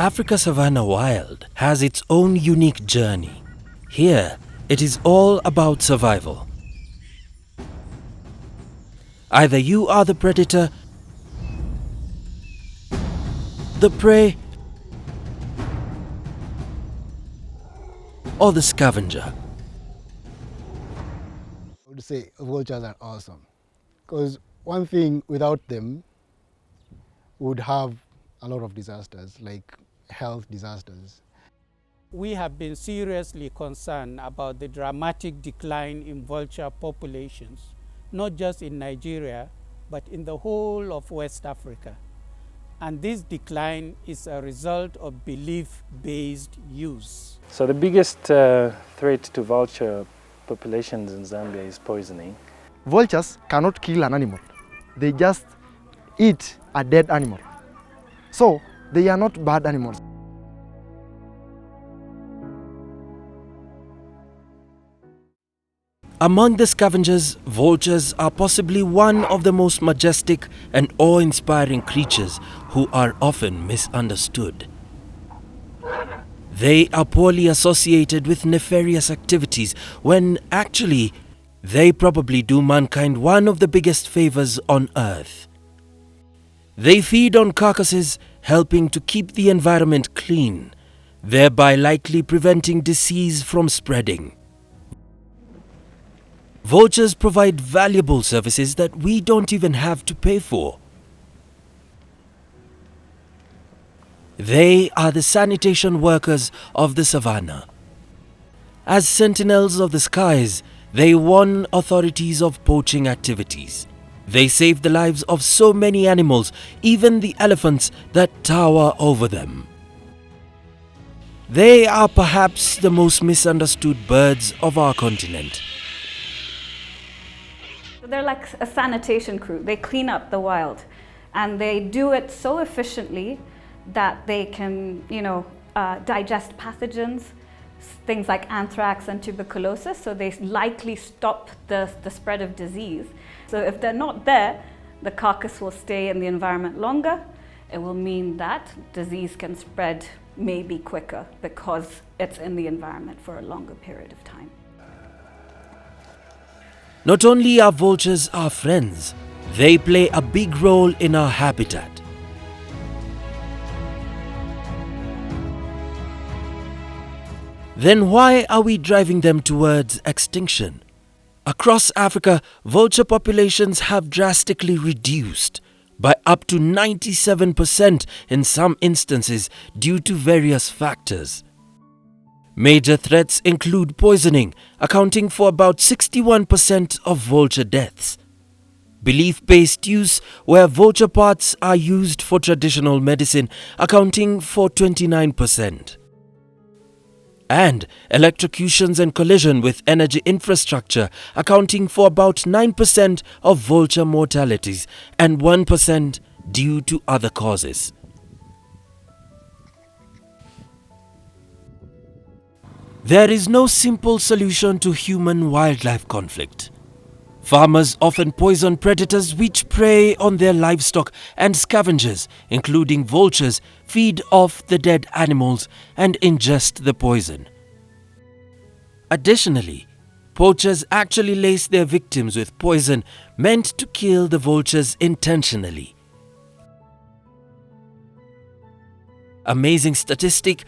Africa Savanna Wild has its own unique journey. Here, it is all about survival. Either you are the predator, the prey, or the scavenger. I would say vultures are awesome, because one thing, without them, we would have a lot of disasters, like health disasters. We have been seriously concerned about the dramatic decline in vulture populations, not just in Nigeria, but in the whole of West Africa. And this decline is a result of belief-based use. So the biggest threat to vulture populations in Zambia is poisoning. Vultures cannot kill an animal. They just eat a dead animal. So they are not bad animals. Among the scavengers, vultures are possibly one of the most majestic and awe-inspiring creatures who are often misunderstood. They are poorly associated with nefarious activities when actually they probably do mankind one of the biggest favors on earth. They feed on carcasses, helping to keep the environment clean, thereby likely preventing disease from spreading. Vultures provide valuable services that we don't even have to pay for. They are the sanitation workers of the savannah. As sentinels of the skies, they warn authorities of poaching activities. They save the lives of so many animals, even the elephants that tower over them. They are perhaps the most misunderstood birds of our continent. They're like a sanitation crew. They clean up the wild, and they do it so efficiently that they can, digest pathogens, things like anthrax and tuberculosis, so they likely stop the spread of disease. So if they're not there, the carcass will stay in the environment longer. It will mean that disease can spread maybe quicker because it's in the environment for a longer period of time. Not only are vultures our friends, they play a big role in our habitat. Then why are we driving them towards extinction? Across Africa, vulture populations have drastically reduced by up to 97% in some instances due to various factors. Major threats include poisoning, accounting for about 61% of vulture deaths. Belief-based use, where vulture parts are used for traditional medicine, accounting for 29%. And electrocutions and collision with energy infrastructure, accounting for about 9% of vulture mortalities and 1% due to other causes. There is no simple solution to human-wildlife conflict. Farmers often poison predators which prey on their livestock, and scavengers, including vultures, feed off the dead animals and ingest the poison. Additionally, poachers actually lace their victims with poison meant to kill the vultures intentionally. Amazing statistic: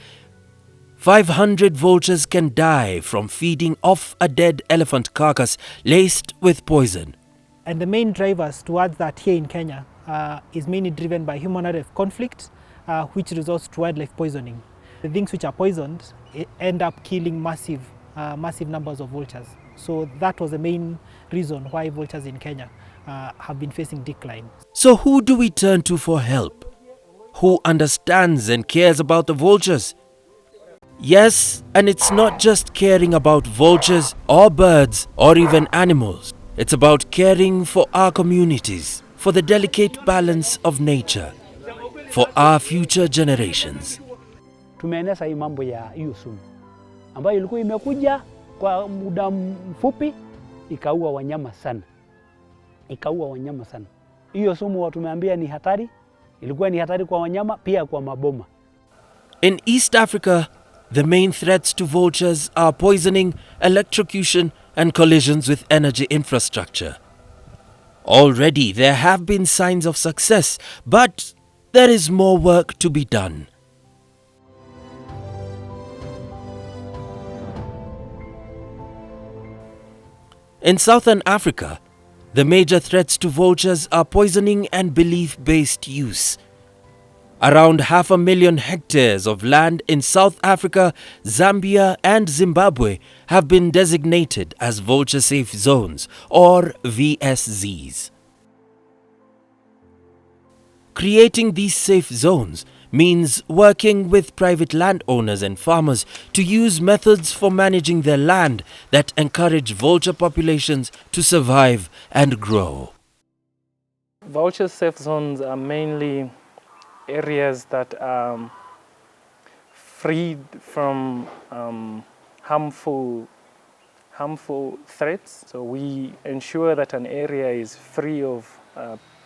500 vultures can die from feeding off a dead elephant carcass laced with poison. And the main drivers towards that here in Kenya is mainly driven by human-wildlife conflict, which results to wildlife poisoning. The things which are poisoned end up killing massive numbers of vultures. So that was the main reason why vultures in Kenya have been facing decline. So who do we turn to for help? Who understands and cares about the vultures? Yes, and it's not just caring about vultures or birds or even animals. It's about caring for our communities, for the delicate balance of nature, for our future generations. Tumeeneza hii mambo ya hiyo sumu ambayo ilikuwa imekuja kwa muda mfupi ikaua wanyama sana. Hiyo sumu tumeambia ni hatari, ilikuwa ni hatari kwa wanyama pia kwa maboma. In East Africa, the main threats to vultures are poisoning, electrocution, and collisions with energy infrastructure. Already there have been signs of success, but there is more work to be done. In Southern Africa, the major threats to vultures are poisoning and belief-based use. Around 500,000 hectares of land in South Africa, Zambia and Zimbabwe have been designated as vulture safe zones or VSZs. Creating these safe zones means working with private landowners and farmers to use methods for managing their land that encourage vulture populations to survive and grow. Vulture safe zones are mainly areas that are freed from harmful threats. So we ensure that an area is free of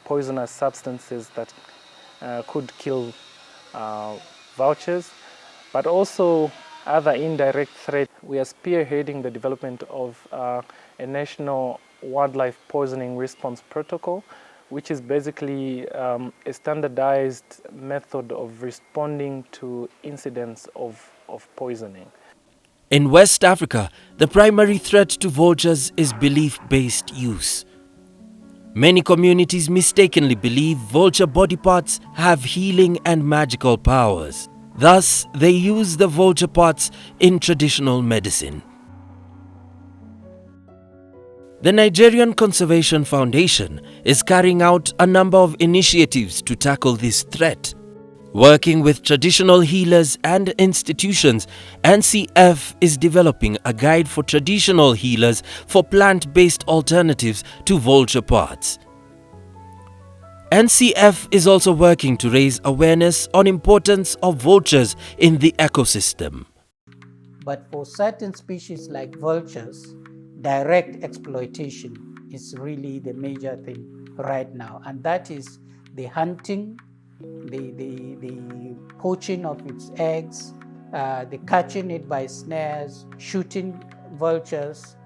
poisonous substances that could kill vultures, but also other indirect threats. We are spearheading the development of a national wildlife poisoning response protocol, which is basically a standardized method of responding to incidents of poisoning. In West Africa, the primary threat to vultures is belief-based use. Many communities mistakenly believe vulture body parts have healing and magical powers. Thus, they use the vulture parts in traditional medicine. The Nigerian Conservation Foundation is carrying out a number of initiatives to tackle this threat. Working with traditional healers and institutions, NCF is developing a guide for traditional healers for plant-based alternatives to vulture parts. NCF is also working to raise awareness on importance of vultures in the ecosystem. But for certain species like vultures, direct exploitation is really the major thing right now. And that is the hunting, the poaching of its eggs, the catching it by snares, shooting vultures,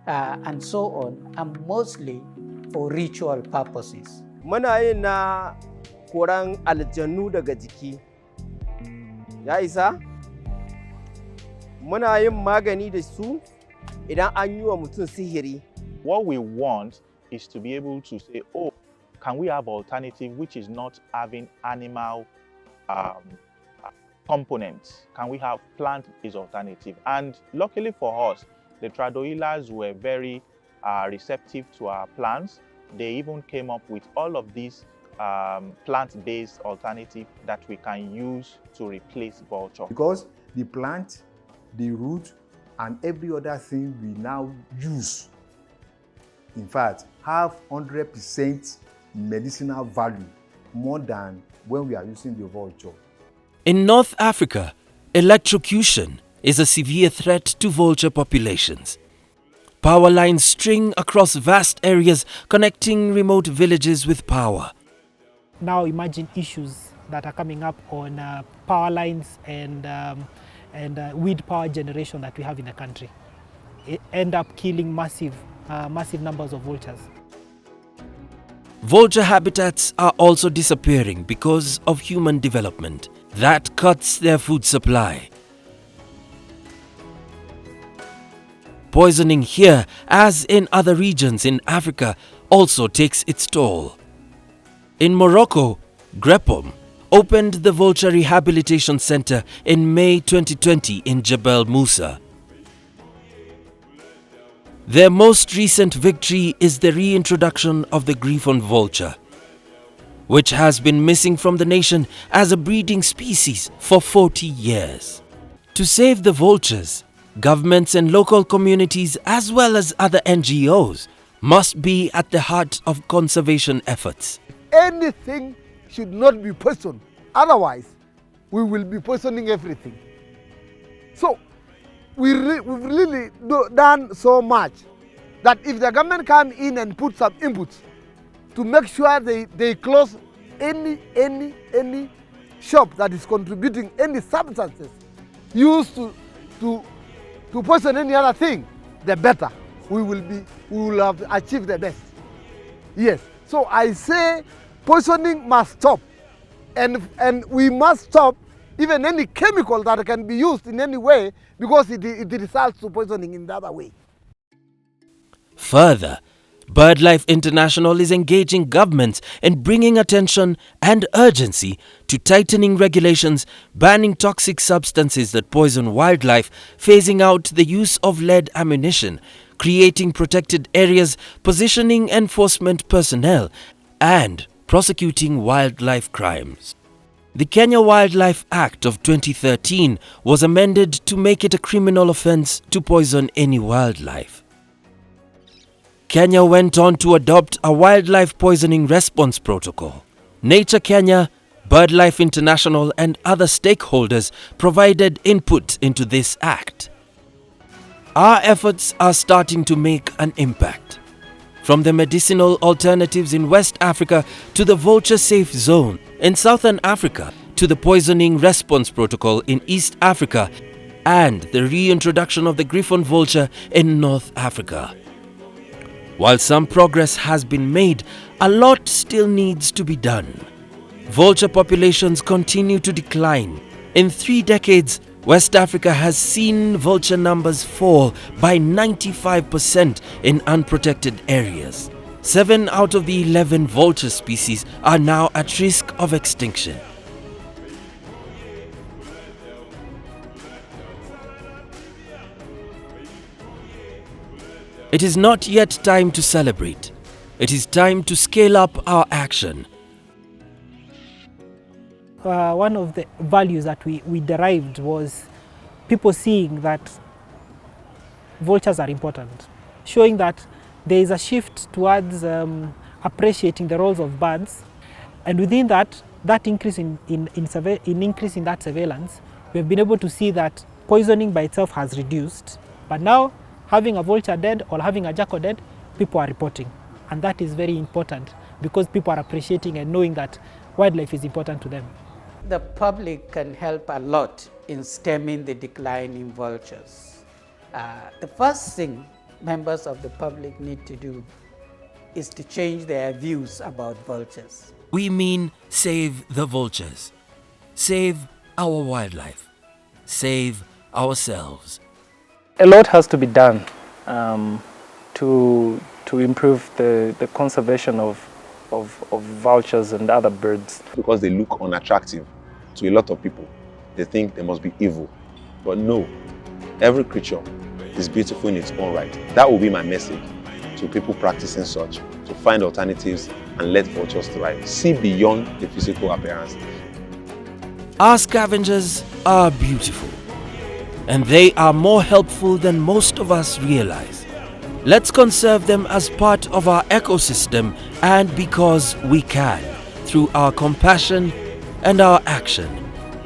and so on, and mostly for ritual purposes. Muna yin na koran aljannu daga jiki. Ya isa? Muna yin magani da su idan an yi wa mutum sihiri. What we want is to be able to say, oh, can we have alternative which is not having animal components? Can we have plant-based alternative? And luckily for us, the trado healers were very receptive to our plans. They even came up with all of these plant-based alternative that we can use to replace vulture. Because the plant, the root, and every other thing we now use, in fact, have 100% medicinal value, more than when we are using the vulture. In North Africa, electrocution is a severe threat to vulture populations. Power lines string across vast areas connecting remote villages with power. Now imagine issues that are coming up on power lines and wind power generation that we have in the country. It end up killing massive numbers of vultures. Vulture habitats are also disappearing because of human development. That cuts their food supply. Poisoning here, as in other regions in Africa, also takes its toll. In Morocco, Grepom opened the Vulture Rehabilitation Center in May 2020 in Jebel Musa. Their most recent victory is the reintroduction of the griffon vulture, which has been missing from the nation as a breeding species for 40 years. To save the vultures, governments and local communities as well as other NGOs must be at the heart of conservation efforts. Anything should not be poisoned, otherwise we will be poisoning everything. So we've really done so much that if the government come in and put some inputs to make sure they close any shop that is contributing any substances used to poison any other thing, the better we will have achieved the best. Yes. So I say poisoning must stop, and we must stop even any chemical that can be used in any way, because it results to poisoning in the other way. Further, BirdLife International is engaging governments in bringing attention and urgency to tightening regulations, banning toxic substances that poison wildlife, phasing out the use of lead ammunition, creating protected areas, positioning enforcement personnel, and prosecuting wildlife crimes. The Kenya Wildlife Act of 2013 was amended to make it a criminal offence to poison any wildlife. Kenya went on to adopt a wildlife poisoning response protocol. Nature Kenya, BirdLife International and other stakeholders provided input into this act. Our efforts are starting to make an impact. From the medicinal alternatives in West Africa to the vulture safe zone in Southern Africa to the poisoning response protocol in East Africa and the reintroduction of the griffon vulture in North Africa. While some progress has been made, a lot still needs to be done. Vulture populations continue to decline. In 3 decades, West Africa has seen vulture numbers fall by 95% in unprotected areas. 7 out of the 11 vulture species are now at risk of extinction. It is not yet time to celebrate. It is time to scale up our action. One of the values that we derived was people seeing that vultures are important, showing that there is a shift towards appreciating the roles of birds, and within that increase in that surveillance, we have been able to see that poisoning by itself has reduced, but now having a vulture dead or having a jackal dead, people are reporting, and that is very important because people are appreciating and knowing that wildlife is important to them. The public can help a lot in stemming the decline in vultures. The first thing members of the public need to do is to change their views about vultures. We mean save the vultures, save our wildlife, save ourselves. A lot has to be done to improve the conservation of vultures and other birds. Because they look unattractive to a lot of people. They think they must be evil. But no, every creature is beautiful in its own right. That will be my message to people practicing such, to find alternatives and let vultures thrive. See beyond the physical appearance. Our scavengers are beautiful, and they are more helpful than most of us realize. Let's conserve them as part of our ecosystem, and because we can, through our compassion and our action.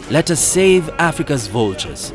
Let us save Africa's vultures.